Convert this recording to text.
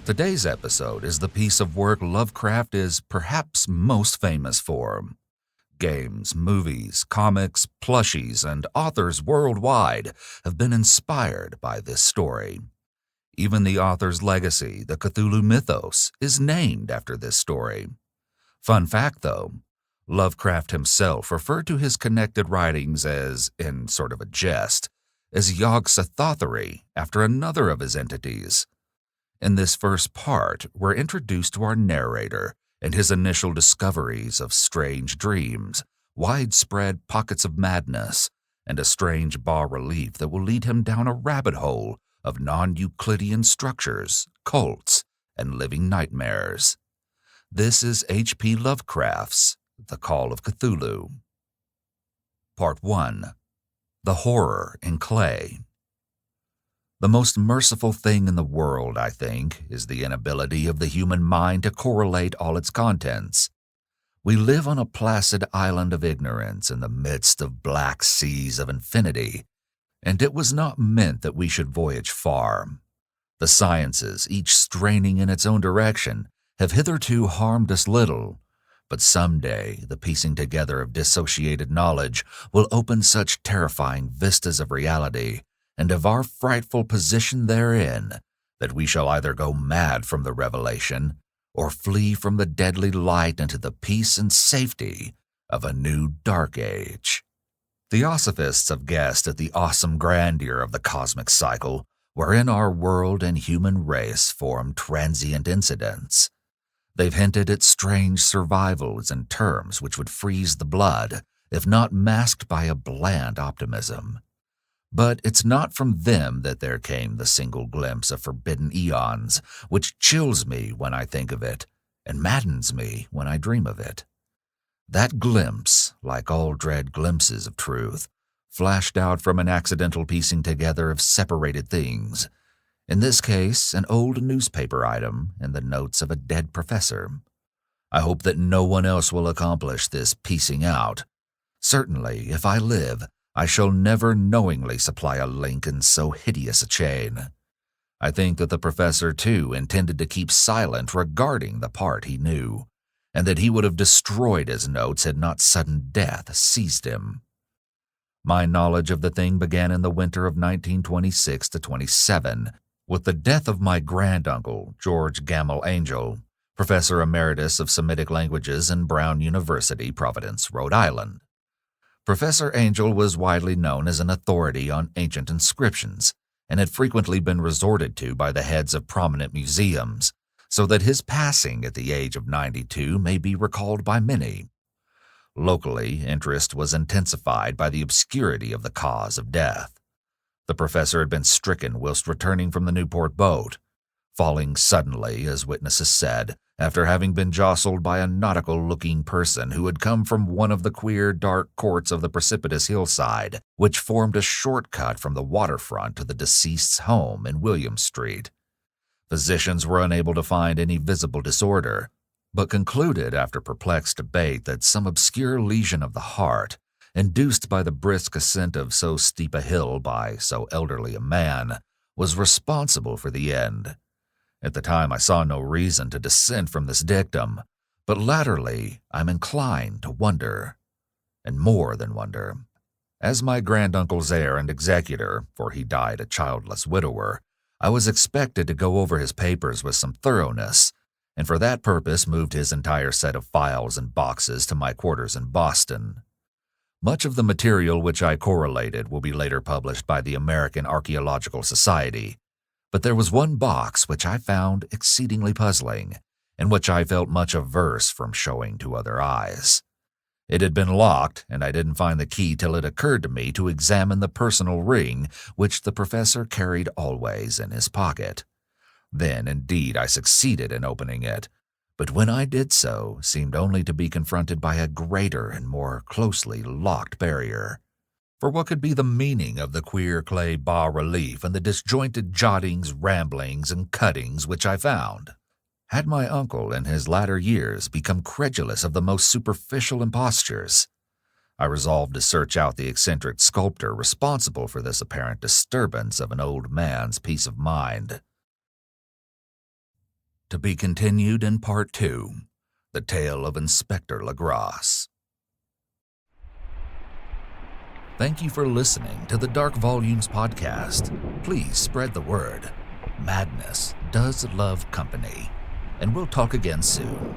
Today's episode is the piece of work Lovecraft is perhaps most famous for. Games, movies, comics, plushies, and authors worldwide have been inspired by this story. Even the author's legacy, the Cthulhu Mythos, is named after this story. Fun fact, though, Lovecraft himself referred to his connected writings as, in sort of a jest, as Yog Sothothery after another of his entities. In this first part, we're introduced to our narrator and his initial discoveries of strange dreams, widespread pockets of madness, and a strange bas-relief that will lead him down a rabbit hole of non-Euclidean structures, cults, and living nightmares. This is H.P. Lovecraft's The Call of Cthulhu. Part 1. The Horror in Clay. The most merciful thing in the world, I think, is the inability of the human mind to correlate all its contents. We live on a placid island of ignorance in the midst of black seas of infinity, and it was not meant that we should voyage far. The sciences, each straining in its own direction, have hitherto harmed us little, but someday the piecing together of dissociated knowledge will open such terrifying vistas of reality and of our frightful position therein, that we shall either go mad from the revelation or flee from the deadly light into the peace and safety of a new dark age. Theosophists have guessed at the awesome grandeur of the cosmic cycle, wherein our world and human race form transient incidents. They've hinted at strange survivals in terms which would freeze the blood, if not masked by a bland optimism. But it's not from them that there came the single glimpse of forbidden eons, which chills me when I think of it, and maddens me when I dream of it. That glimpse, like all dread glimpses of truth, flashed out from an accidental piecing together of separated things. In this case, an old newspaper item in the notes of a dead professor. I hope that no one else will accomplish this piecing out. Certainly, if I live, I shall never knowingly supply a link in so hideous a chain. I think that the professor, too, intended to keep silent regarding the part he knew, and that he would have destroyed his notes had not sudden death seized him. My knowledge of the thing began in the winter of 1926-27, with the death of my granduncle, George Gamble Angel, Professor Emeritus of Semitic Languages in Brown University, Providence, Rhode Island. Professor Angel was widely known as an authority on ancient inscriptions and had frequently been resorted to by the heads of prominent museums, so that his passing at the age of 92 may be recalled by many. Locally, interest was intensified by the obscurity of the cause of death. The professor had been stricken whilst returning from the Newport boat, falling suddenly, as witnesses said, after having been jostled by a nautical-looking person who had come from one of the queer, dark courts of the precipitous hillside, which formed a shortcut from the waterfront to the deceased's home in William Street. Physicians were unable to find any visible disorder, but concluded after perplexed debate that some obscure lesion of the heart, induced by the brisk ascent of so steep a hill by so elderly a man, was responsible for the end. At the time I saw no reason to dissent from this dictum, but latterly I'm inclined to wonder, and more than wonder. As my granduncle's heir and executor, for he died a childless widower, I was expected to go over his papers with some thoroughness, and for that purpose moved his entire set of files and boxes to my quarters in Boston. Much of the material which I correlated will be later published by the American Archaeological Society, but there was one box which I found exceedingly puzzling, and which I felt much averse from showing to other eyes. It had been locked, and I didn't find the key till it occurred to me to examine the personal ring which the professor carried always in his pocket. Then, indeed, I succeeded in opening it, but when I did so, seemed only to be confronted by a greater and more closely locked barrier. For what could be the meaning of the queer clay bas-relief and the disjointed jottings, ramblings, and cuttings which I found? Had my uncle in his latter years become credulous of the most superficial impostures? I resolved to search out the eccentric sculptor responsible for this apparent disturbance of an old man's peace of mind. To be continued in Part 2, The Tale of Inspector Legrasse. Thank you for listening to the Dark Volumes podcast. Please spread the word. Madness does love company, and we'll talk again soon.